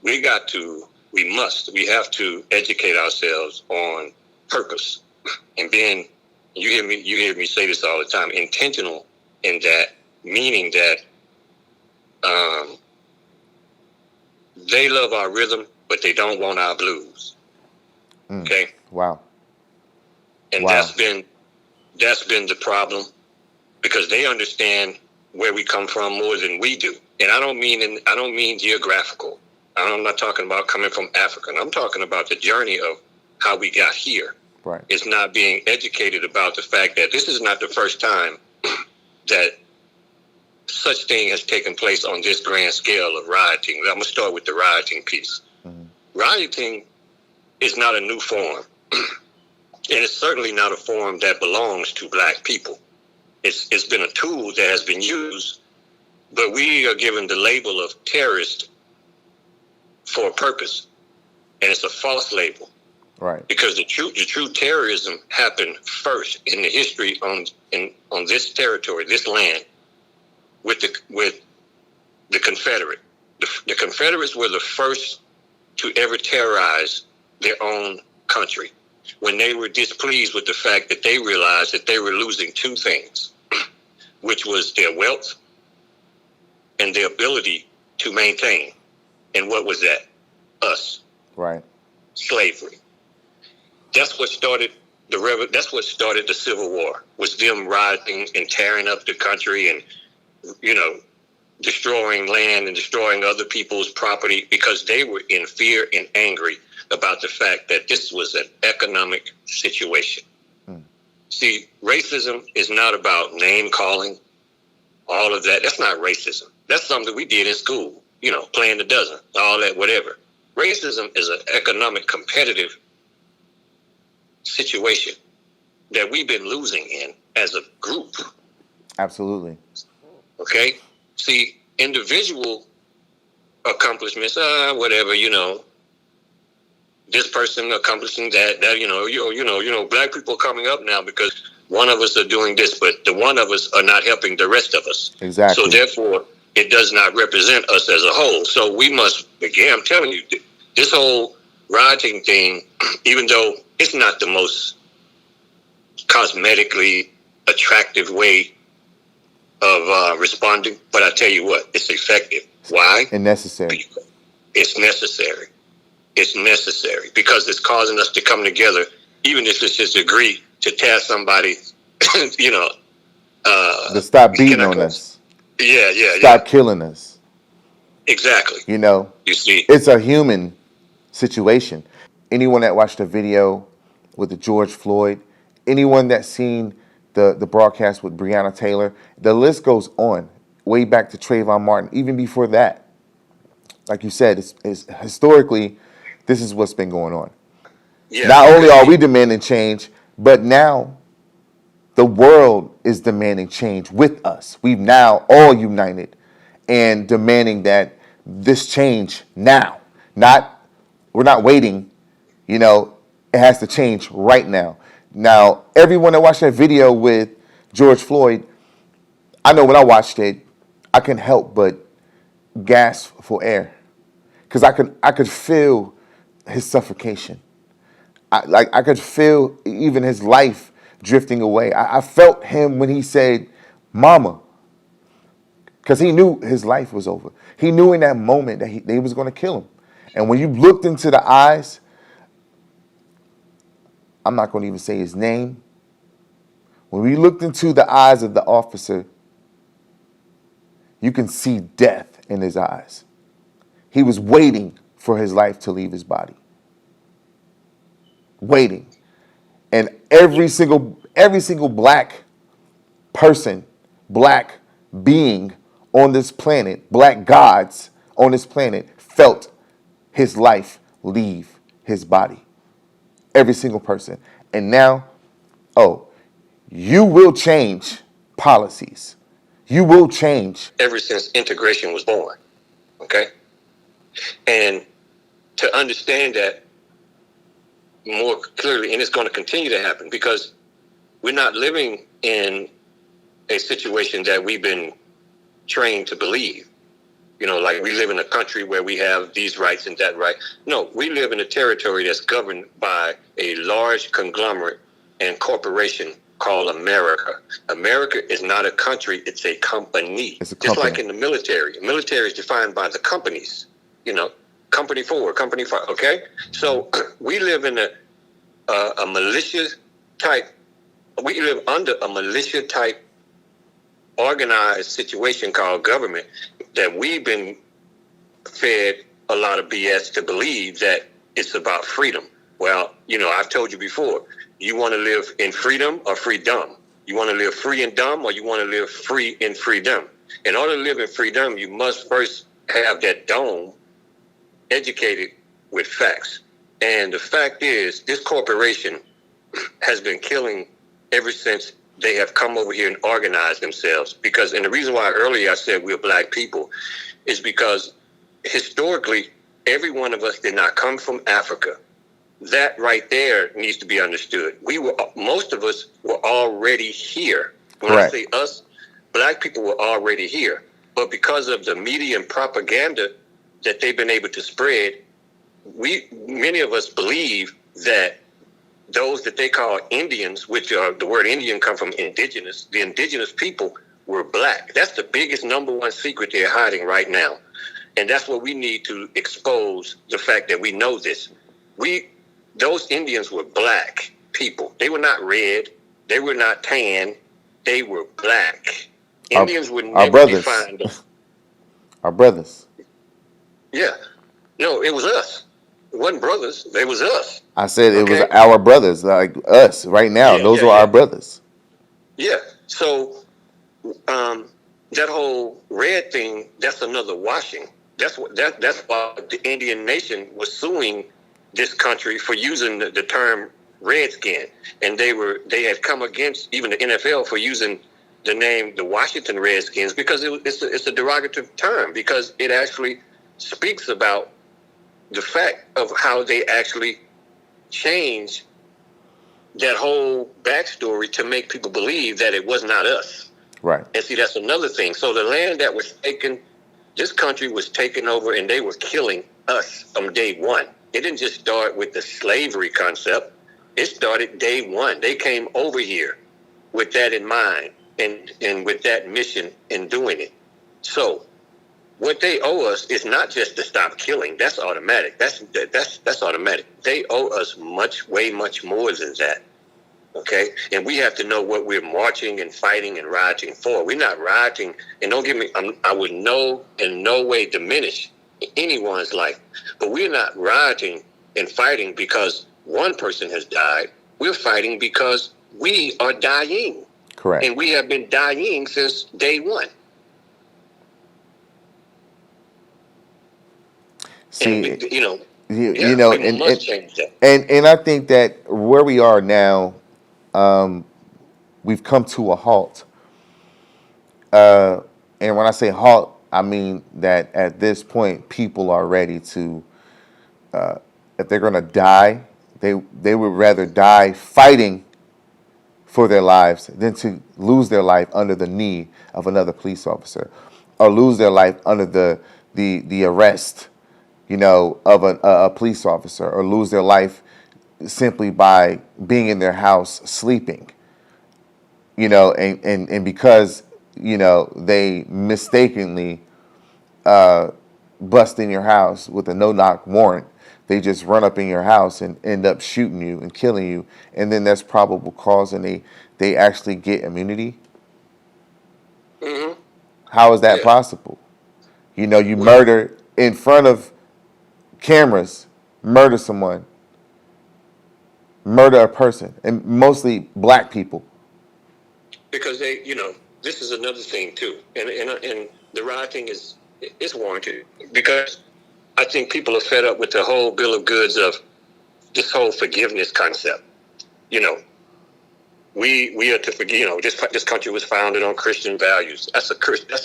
we have to educate ourselves on purpose. And being, you hear me say this all the time, intentional in that, meaning that they love our rhythm, but they don't want our blues. Okay? Wow. And Wow. that's been the problem, because they understand where we come from more than we do. And I don't mean geographical. I'm not talking about coming from Africa. I'm talking about the journey of how we got here. Right. It's not being educated about the fact that this is not the first time that such thing has taken place on this grand scale of rioting. I'm going to start with the rioting piece. Rioting is not a new form. And it's certainly not a form that belongs to black people. It's been a tool that has been used, but we are given the label of terrorist for a purpose. And it's a false label. Right. Because the true terrorism happened first in the history on this territory, this land, with the Confederate. The Confederates were the first to ever terrorize their own country, when they were displeased with the fact that they realized that they were losing two things, which was their wealth and their ability to maintain. And what was that? Us. Right. Slavery. That's what started that's what started the Civil War, was them rioting and tearing up the country and, destroying land and destroying other people's property, because they were in fear and angry about the fact that this was an economic situation. See, racism is not about name calling, all of that. That's not racism. That's something we did in school, playing the dozen, all that, whatever. Racism is an economic competitive situation that we've been losing in as a group. Absolutely. Okay? See, individual accomplishments, whatever, this person accomplishing that, black people are coming up now because one of us are doing this, but the one of us are not helping the rest of us. Exactly. So therefore, it does not represent us as a whole. So we must, again, I'm telling you, this whole rioting thing, even though it's not the most cosmetically attractive way of responding, but I tell you what, it's effective. Why? And necessary. It's necessary. It's necessary because it's causing us to come together, even if it's just agree to tear somebody, to stop beating on us. Yeah. Stop killing us. Exactly. You see, it's a human situation. Anyone that watched the video with the George Floyd, anyone that's seen the broadcast with Breonna Taylor, the list goes on, way back to Trayvon Martin, even before that. Like you said, it's historically, this is what's been going on. Yeah, not only are we demanding change, but now the world is demanding change with us. We've now all united and demanding that this change now. We're not waiting, it has to change right now. Now, everyone that watched that video with George Floyd, I know when I watched it, I couldn't help but gasp for air, because I could feel his suffocation. I could feel even his life drifting away. I felt him when he said, "Mama," because he knew his life was over. He knew in that moment that they was going to kill him. And when you looked into the eyes, I'm not going to even say his name. When we looked into the eyes of the officer, you can see death in his eyes. He was waiting for his life to leave his body. Waiting. And every single black person, black being on this planet, black gods on this planet, felt his life leave his body. Every single person. And now, you will change policies. You will change. Ever since integration was born, okay? And to understand that more clearly, and it's going to continue to happen, because we're not living in a situation that we've been trained to believe. Like we live in a country where we have these rights and that right. No, we live in a territory that's governed by a large conglomerate and corporation called America. America is not a country, it's a company. It's a Just company. like in the military. The military is defined by the companies, company forward, company five, okay? So we live in a militia type, we live under a militia type organized situation called government that we've been fed a lot of BS to believe that it's about freedom. Well, I've told you before, you want to live in freedom or freedom. You want to live free and dumb, or you want to live free in freedom. In order to live in freedom, you must first have that dome educated with facts. And the fact is, this corporation has been killing ever since they have come over here and organized themselves. And the reason why earlier I said we're black people is because historically, every one of us did not come from Africa. That right there needs to be understood. Most of us were already here. When Correct. I say us, black people were already here. But because of the media and propaganda that they've been able to spread, many of us believe that those that they call Indians, which are the word Indian come from indigenous, the indigenous people were black. That's the biggest number one secret they're hiding right now. And that's what we need to expose, the fact that we know this. Those Indians were black people. They were not red. They were not tan. They were black. Indians would never brothers. define them. Our brothers. Yeah. No, it was us. It wasn't brothers. It was us. I said it was Okay? our brothers, like us right now. Yeah, Those yeah, are yeah. our brothers. Yeah. So that whole red thing, that's another washing. That's why the Indian nation was suing this country for using the term redskin. And they had come against even the NFL for using the name the Washington Redskins, because it's a derogative term, because it actually speaks about the fact of how they actually changed that whole backstory to make people believe that it was not us. Right. And see, that's another thing. So the land that was taken, this country was taken over, and they were killing us from day one. It didn't just start with the slavery concept. It started day one. They came over here with that in mind and with that mission in doing it. So what they owe us is not just to stop killing. That's automatic. That's automatic. They owe us way much more than that. Okay? And we have to know what we're marching and fighting and rioting for. We're not rioting, and don't get me, I would in no way diminish anyone's life, but we're not rioting and fighting because one person has died. We're fighting because we are dying. Correct. And we have been dying since day one. See, and we must change that. And I think that where we are now, we've come to a halt. And when I say halt, I mean that at this point, people are ready to, if they're going to die, they would rather die fighting for their lives than to lose their life under the knee of another police officer, or lose their life under the arrest, of a police officer, or lose their life simply by being in their house sleeping, and because, they mistakenly bust in your house with a no-knock warrant. They just run up in your house and end up shooting you and killing you, and then that's probable cause, and they actually get immunity. Mm-hmm. How is that possible? You murder in front of cameras, murder someone, murder a person, and mostly black people. Because this is another thing too, and the rioting is warranted, because I think people are fed up with the whole bill of goods of this whole forgiveness concept. We are to forgive. This country was founded on Christian values. That's a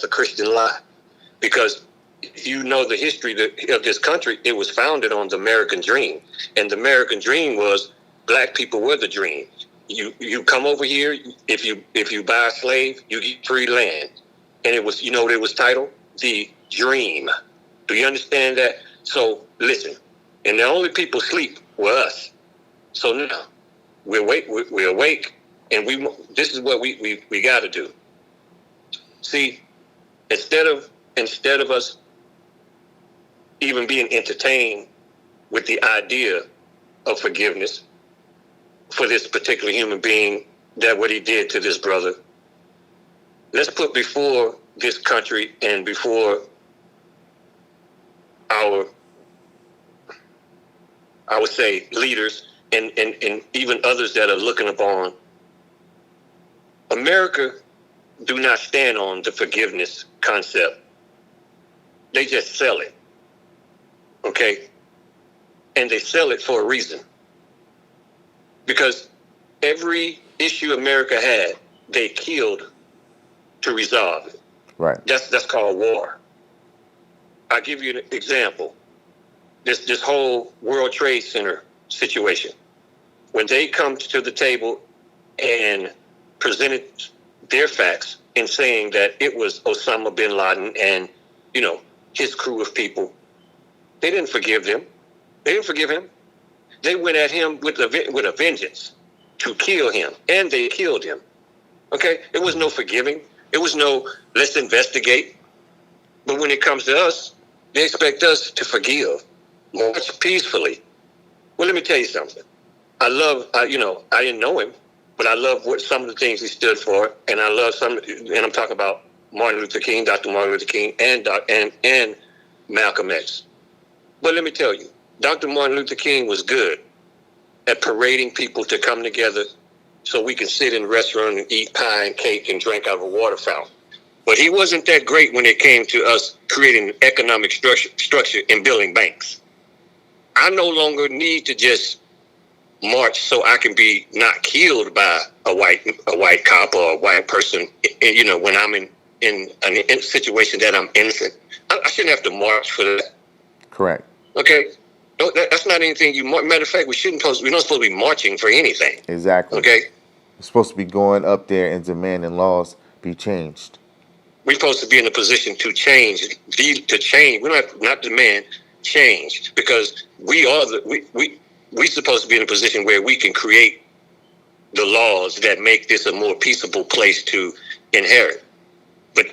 Christian lie, because if you know the history of this country, it was founded on the American dream, and the American dream was black people were the dream. You come over here, if you buy a slave, you get free land, and it was what it was titled the dream. Do you understand that? So listen, and the only people sleep were us. So now we're awake, and this is what we got to do. See, instead of us even being entertained with the idea of forgiveness for this particular human being, that what he did to this brother, let's put before this country and before our, I would say, leaders and even others that are looking upon, America do not stand on the forgiveness concept. They just sell it. Okay? And they sell it for a reason. Because every issue America had, they killed to resolve it. Right. That's called war. I'll give you an example. This whole World Trade Center situation. When they come to the table and presented their facts in saying that it was Osama bin Laden and, his crew of people, they didn't forgive them. They didn't forgive him. They went at him with a vengeance to kill him, and they killed him. Okay? It was no forgiving. It was no, let's investigate. But when it comes to us, they expect us to forgive, march peacefully. Well, let me tell you something. I didn't know him, but I love what some of the things he stood for, and I love and I'm talking about Martin Luther King, Dr. Martin Luther King, and Malcolm X. But let me tell you, Dr. Martin Luther King was good at parading people to come together so we can sit in a restaurant and eat pie and cake and drink out of a water fountain. But he wasn't that great when it came to us creating economic structure and building banks. I no longer need to just march so I can be not killed by a white cop or a white person, when I'm in a situation that I'm innocent. I shouldn't have to march for that. Correct. Okay? No, that's not anything matter of fact, we're not supposed to be marching for anything. Exactly. Okay? We're supposed to be going up there and demanding laws be changed. We're supposed to be in a position to change. We don't have to, not demand, change. Because we're supposed to be in a position where we can create the laws that make this a more peaceable place to inherit. But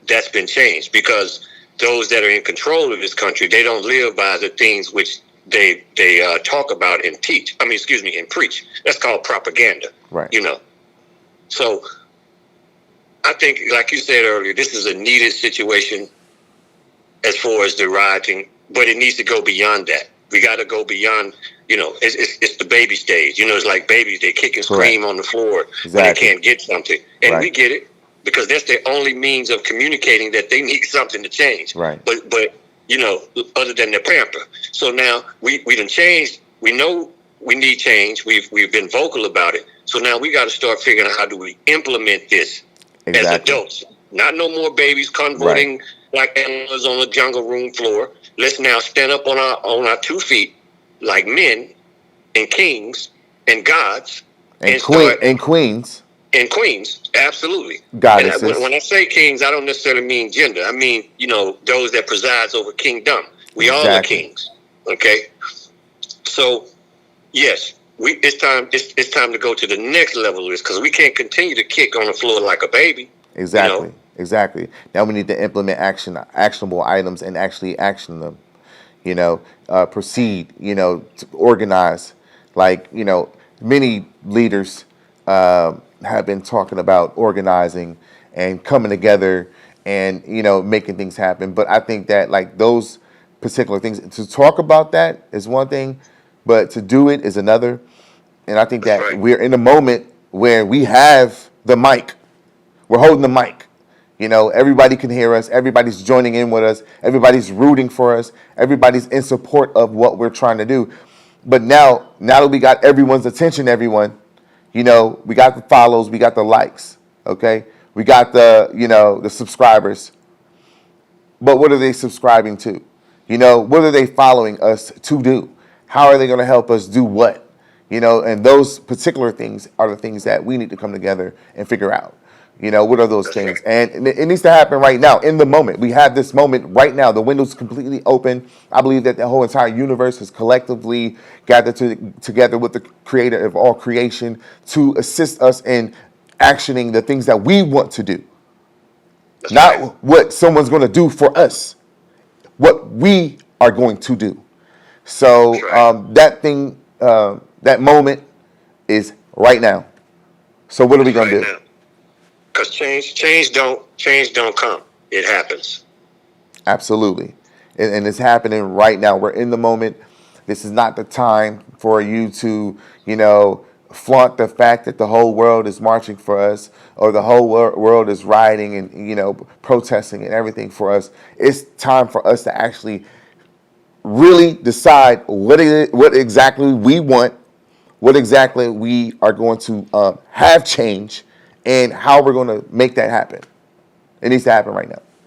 that's been changed because those that are in control of this country, they don't live by the things which they talk about and teach. And preach. That's called propaganda. Right. So I think, like you said earlier, this is a needed situation as far as the rioting, but it needs to go beyond that. We got to go beyond, it's the baby stage. It's like babies, they kick and scream on the floor when they can't get something. And we get it because that's their only means of communicating that they need something to change. Right. But other than their pamper. So now we done changed. We know we need change. We've been vocal about it. So now we got to start figuring out how do we implement this as adults. Not no more babies converting like animals on a jungle room floor. Let's now stand up on our 2 feet like men and kings and gods and queens. And queens, absolutely. Goddesses. And when I say kings, I don't necessarily mean gender. I mean, those that presides over kingdom. We all are kings. Okay? So, yes, it's time to go to the next level of this because we can't continue to kick on the floor like a baby. Exactly. Exactly. Now we need to implement actionable items and actually action them. Proceed. To organize. Like many leaders have been talking about organizing and coming together and making things happen. But I think that like those particular things, to talk about that is one thing, but to do it is another. And I think that we're in a moment where we have the mic. We're holding the mic. Everybody can hear us. Everybody's joining in with us. Everybody's rooting for us. Everybody's in support of what we're trying to do. But now that we got everyone's attention, we got the follows, we got the likes, okay? We got the subscribers. But what are they subscribing to? What are they following us to do? How are they going to help us do what? And those particular things are the things that we need to come together and figure out. You know, what are those That's things? right. And it needs to happen right now, in the moment. We have this moment right now. The window's completely open. I believe that the whole entire universe is collectively gathered together with the creator of all creation to assist us in actioning the things that we want to do. That's right. Not what someone's going to do for us, what we are going to do. That's So right. that moment is right now. So what are we It's going right to do? now. Because change don't come. It happens. Absolutely. And it's happening right now. We're in the moment. This is not the time for you to, flaunt the fact that the whole world is marching for us or the whole world is rioting and, protesting and everything for us. It's time for us to actually really decide what exactly we want, what exactly we are going to have change, and how we're going to make that happen. It needs to happen right now.